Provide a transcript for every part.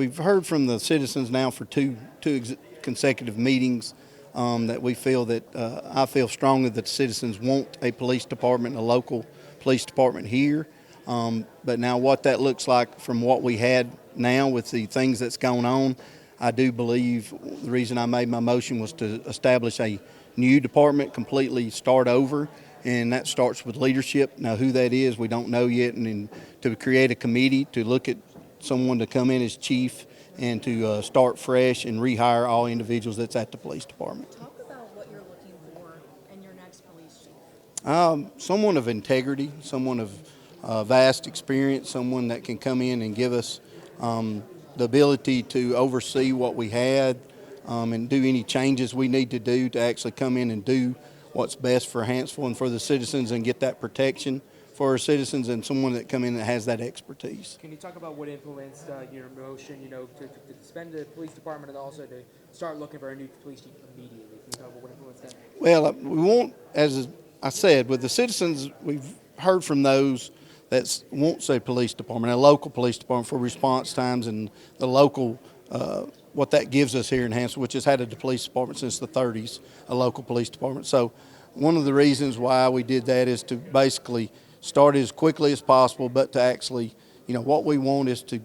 we've heard from the citizens now for two consecutive meetings that we feel that I feel strongly that the citizens want a police department, a local police department here. But now what that looks like from what we had now with the things that's going on, I do believe the reason I made my motion was to establish a new department, completely start over, and that starts with leadership. Now who that is, we don't know yet, and then to create a committee to look at someone to come in as chief and to start fresh and rehire all individuals that's at the police department. Talk about what you're looking for in your next police chief. Someone of integrity, someone of vast experience, someone that can come in and give us the ability to oversee what we had and do any changes we need to do to actually come in and do what's best for Hanceville and for the citizens and get that protection for our citizens, and someone that come in that has that expertise. Can you talk about what influenced your motion, to suspend the police department and also to start looking for a new police chief immediately? Can you talk about what influenced that? Well, we want, as I said, with the citizens, we've heard from those that wants a police department, a local police department for response times and the local, what that gives us here in Hanceville, which has had a police department since the 30s, a local police department. So one of the reasons why we did that is to basically start as quickly as possible, but to actually, what we want is to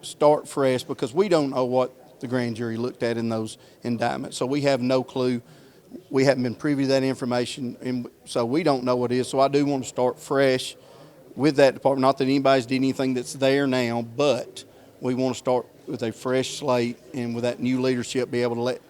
start fresh, because we don't know what the grand jury looked at in those indictments. So we have no clue. We haven't been privy to that information, and so we don't know what it is. So I do want to start fresh with that department. Not that anybody's did anything that's there now, but we want to start with a fresh slate and with that new leadership be able to let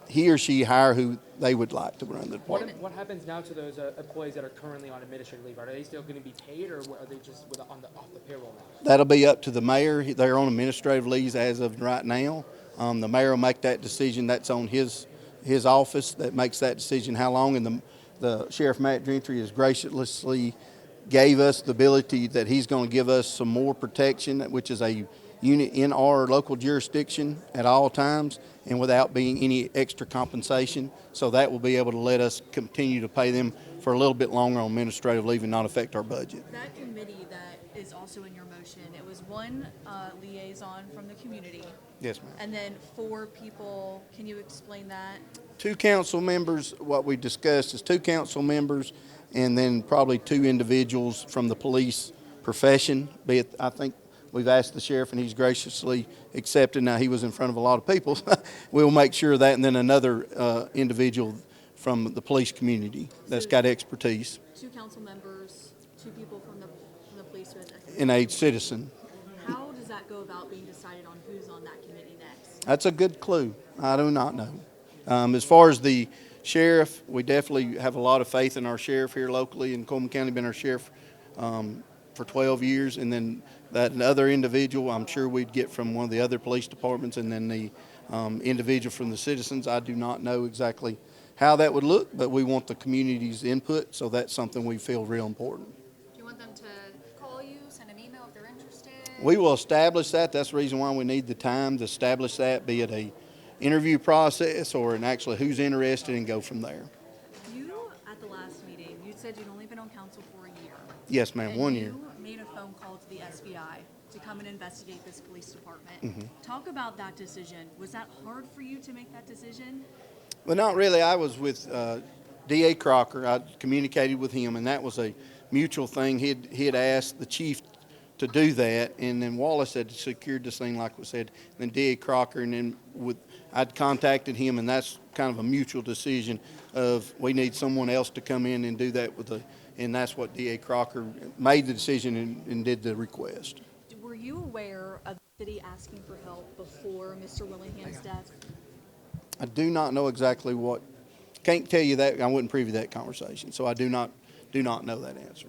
he or she hire who they would like to run the department. What happens now to those employees that are currently on administrative leave? Are they still going to be paid, or are they just off the payroll now? That'll be up to the mayor. They're on administrative leave as of right now. The mayor will make that decision. That's on his office that makes that decision how long. And the Sheriff Matt Gentry has graciously gave us the ability that he's going to give us some more protection, which is a unit in our local jurisdiction at all times and without being any extra compensation. So that will be able to let us continue to pay them for a little bit longer on administrative leave and not affect our budget. That committee that is also in your motion, it was one liaison from the community. Yes, ma'am. And then 4 people. Can you explain that? 2 council members. What we discussed is 2 council members and then probably 2 individuals from the police profession. Be it, I think we've asked the sheriff and he's graciously accepted. Now he was in front of a lot of people. We'll make sure of that, and then another individual from the police community that's got expertise. 2 council members, 2 people from the police. And a citizen. How does that go about being decided on who's on that committee next? That's a good clue. I do not know. As far as the sheriff, we definitely have a lot of faith in our sheriff here locally in Cullman County. Been our sheriff for 12 years, and then that other individual I'm sure we'd get from one of the other police departments, and then the individual from the citizens. I do not know exactly how that would look, but we want the community's input, so that's something we feel real important. Do you want them to call you, send an email if they're interested? We will establish that. That's the reason why we need the time to establish that, be it a interview process or an actually who's interested, and go from there. You, at the last meeting, you said you'd only been on council for a year. Yes, ma'am, 1 year. You made a phone call to the SBI to come and investigate this police department. Mm-hmm. Talk about that decision. Was that hard for you to make that decision? Well, not really. I was with D.A. Crocker. I communicated with him, and that was a mutual thing. He had asked the chief to do that, and then Wallace had secured this thing, like we said, and then D.A. Crocker, and then I'd contacted him, and that's kind of a mutual decision of we need someone else to come in and do that and that's what D.A. Crocker made the decision and did the request. Were you aware of the city asking for help before Mr. Willingham's death? I do not know exactly what. Can't tell you that. I wouldn't preview that conversation, so I do not know that answer.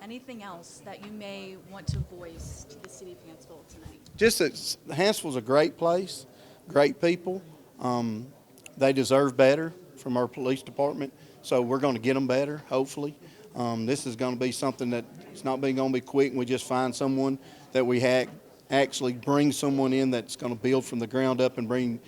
Anything else that you may want to voice to the city of Hanceville tonight? Just that Hanceville's a great place, great people. They deserve better from our police department, so we're going to get them better, hopefully. This is going to be something that it's not going to be quick, and we just find someone that we actually bring someone in that's going to build from the ground up and bring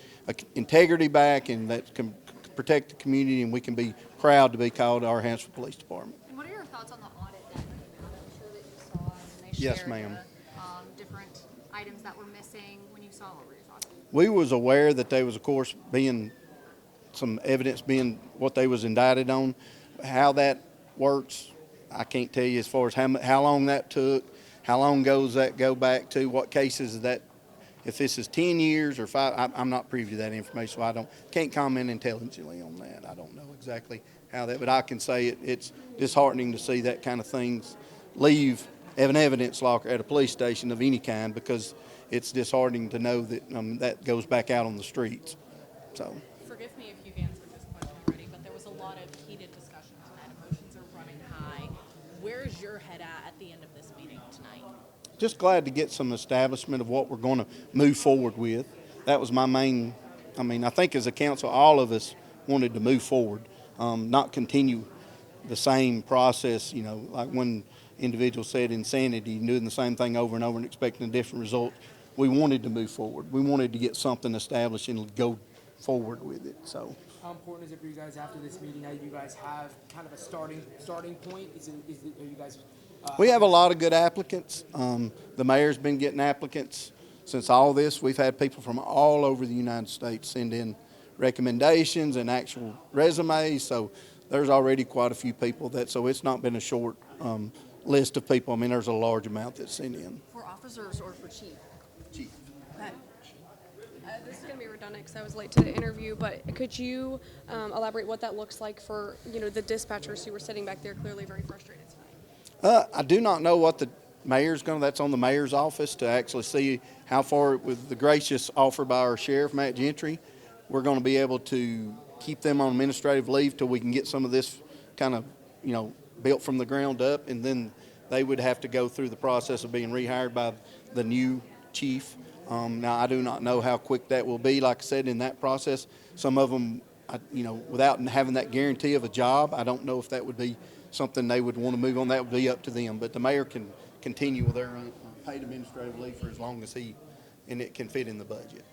integrity back, and that can protect the community, and we can be proud to be called our Hanceville Police Department. And what are your thoughts on the audit that came out? I'm sure that you saw, and they Yes, shared ma'am. different items that were missing when you saw what were your thoughts? We was aware that there was, of course, being some evidence being what they was indicted on. How that works, I can't tell you as far as how long that took, how long goes that go back to, what cases is that, if this is 10 years or 5, I'm not privy to that information, so can't comment intelligently on that. I don't know exactly how that, but I can say it's disheartening to see that kind of things leave an evidence locker at a police station of any kind, because it's disheartening to know that that goes back out on the streets. So. Forgive me if you've answered this question already, but there was a lot of heated discussion tonight. Emotions are running high. Where's your head at the end of this meeting tonight? Just glad to get some establishment of what we're going to move forward with. That was my main, I think as a council, all of us wanted to move forward, not continue the same process, like one individual said, insanity, doing the same thing over and over and expecting a different result. We wanted to move forward. We wanted to get something established and go forward with it. So. How important is it for you guys after this meeting? Now you guys have kind of a starting point. Are you guys? We have a lot of good applicants. The mayor's been getting applicants since all this. We've had people from all over the United States send in recommendations and actual resumes. So there's already quite a few people so it's not been a short list of people. There's a large amount that's sent in. For officers or for chief? Chief. Okay. This is going to be redundant because I was late to the interview, but could you elaborate what that looks like for, the dispatchers who were sitting back there clearly very frustrated tonight? I do not know what the mayor's that's on the mayor's office to actually see how far, with the gracious offer by our sheriff, Matt Gentry, we're going to be able to keep them on administrative leave till we can get some of this kind of, built from the ground up, and then they would have to go through the process of being rehired by the new chief. Now, I do not know how quick that will be. Like I said, in that process, some of them, without having that guarantee of a job, I don't know if that would be something they would want to move on. That would be up to them. But the mayor can continue with their paid administrative leave for as long as and it can fit in the budget.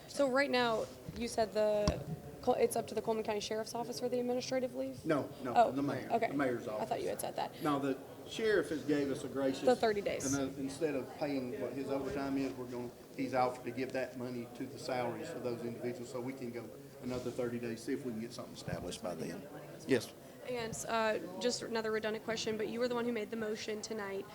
So right now, you said it's up to the Cullman County Sheriff's Office for the administrative leave? No, Oh, the mayor. okay. The mayor's office. I thought you had said that. No, the sheriff has gave us a gracious. The 30 days. And instead of paying what his overtime is, he's offered to give that money to the salaries of those individuals, so we can go another 30 days, see if we can get something established by then. Yes. And just another redundant question, but you were the one who made the motion tonight.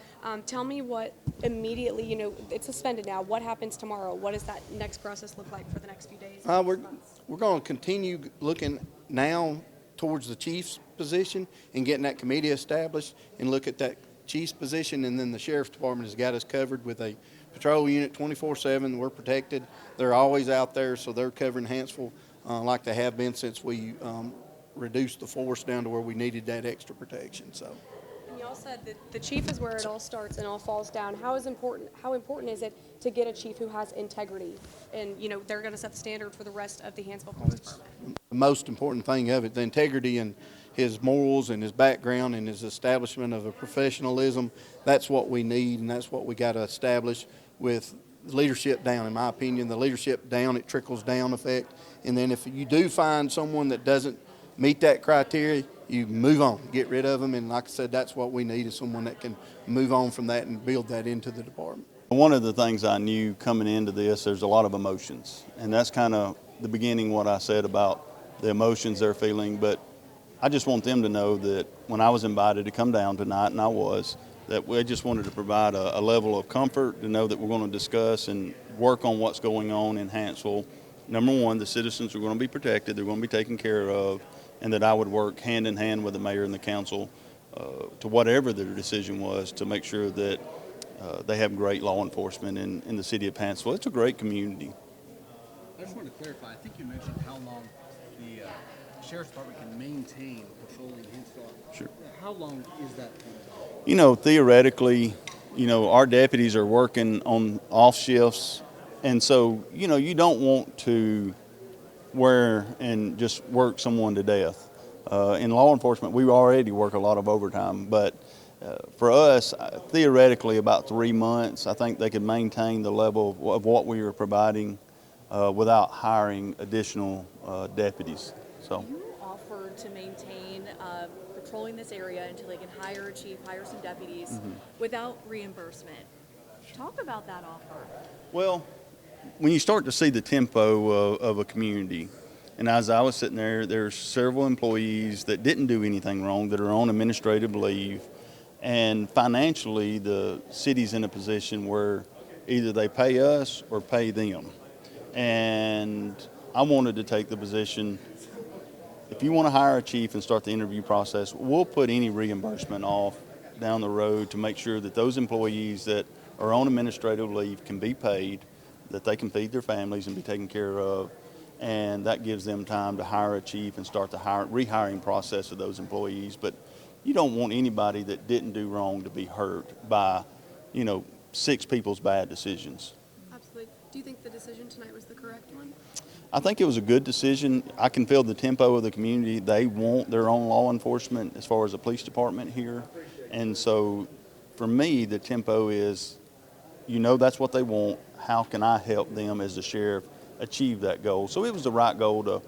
Tell me what immediately, it's suspended now. What happens tomorrow? What does that next process look like for the next few days? We're going to continue looking now towards the chief's position and getting that committee established and look at that chief's position, and then the sheriff's department has got us covered with a patrol unit 24/7. We're protected. They're always out there, so they're covering Hanceville like they have been since we reduced the force down to where we needed that extra protection. So. And y'all said that the chief is where it all starts and all falls down. How important is it to get a chief who has integrity, and they're going to set the standard for the rest of the Hanceville Police Department? The most important thing of it, the integrity and his morals and his background and his establishment of a professionalism. That's what we need, and that's what we got to establish with leadership down. In my opinion, the leadership down, it trickles down effect. And then if you do find someone that doesn't meet that criteria, you move on, get rid of them. And like I said, that's what we need, is someone that can move on from that and build that into the department. One of the things I knew coming into this, there's a lot of emotions. And that's kind of the beginning, what I said about the emotions they're feeling. But I just want them to know that when I was invited to come down tonight, and I was, that we just wanted to provide a level of comfort to know that we're going to discuss and work on what's going on in Hanceville. Number one, the citizens are going to be protected, they're going to be taken care of, and that I would work hand in hand with the mayor and the council to whatever their decision was to make sure that they have great law enforcement in the city of Hanceville. It's a great community. I just wanted to clarify, I think you mentioned how long the Sheriff's Department can maintain patrolling Hanceville. Sure. How long is that? Theoretically, our deputies are working on off shifts, and so, you don't want to wear and just work someone to death. In law enforcement, we already work a lot of overtime, but for us, theoretically, about 3 months, I think they could maintain the level of what we were providing without hiring additional deputies. So. You offered to maintain patrolling this area until they can hire a chief, hire some deputies, without reimbursement. Talk about that offer. Well, when you start to see the tempo of a community, and as I was sitting there, there's several employees that didn't do anything wrong that are on administrative leave, and financially the city's in a position where either they pay us or pay them. And I wanted to take the position, if you want to hire a chief and start the interview process, we'll put any reimbursement off down the road to make sure that those employees that are on administrative leave can be paid, that they can feed their families and be taken care of, and that gives them time to hire a chief and start the rehiring process of those employees. But you don't want anybody that didn't do wrong to be hurt by, 6 people's bad decisions. Absolutely. Do you think the decision tonight was the correct one? I think it was a good decision. I can feel the tempo of the community. They want their own law enforcement as far as the police department here. And so for me, the tempo is, that's what they want. How can I help them as the sheriff achieve that goal? So it was the right goal to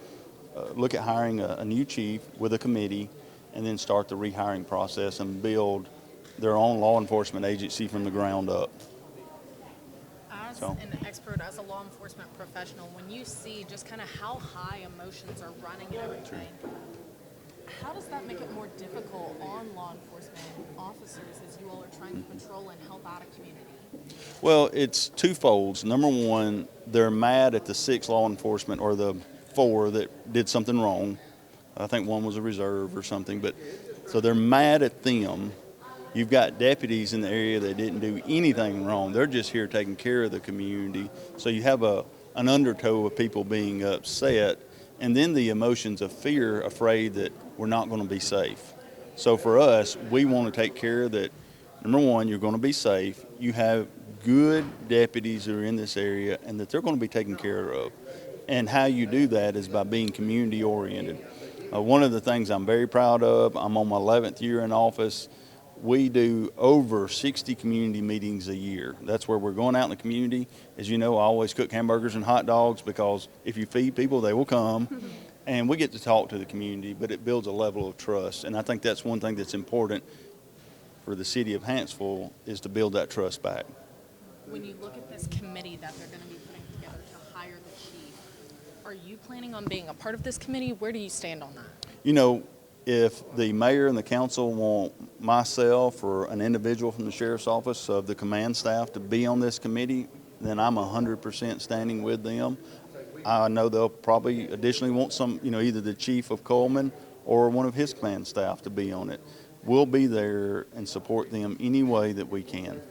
look at hiring a new chief with a committee and then start the rehiring process and build their own law enforcement agency from the ground up. As an expert, as a law enforcement professional, when you see just kind of how high emotions are running and everything, how does that make it more difficult on law enforcement officers as you all are trying to patrol and help out a community? Well, it's twofold. Number one, they're mad at the 6 law enforcement or the 4 that did something wrong. I think one was a reserve or something, but so they're mad at them. You've got deputies in the area that didn't do anything wrong. They're just here taking care of the community. So you have an undertow of people being upset, and then the emotions of fear, afraid that we're not going to be safe. So for us, we want to take care of that. Number one, you're going to be safe. You have good deputies that are in this area and that they're going to be taken care of. And how you do that is by being community oriented. One of the things I'm very proud of, I'm on my 11th year in office. We do over 60 community meetings a year. That's where we're going out in the community. As you know, I always cook hamburgers and hot dogs because if you feed people, they will come. And we get to talk to the community, but it builds a level of trust. And I think that's one thing that's important for the city of Hanceville is to build that trust back. When you look at this committee that they're going to be putting together to hire the chief, are you planning on being a part of this committee? Where do you stand on that? If the mayor and the council want myself or an individual from the sheriff's office of the command staff to be on this committee, then I'm 100% standing with them. I know they'll probably additionally want some, either the chief of Cullman or one of his command staff to be on it. We'll be there and support them any way that we can.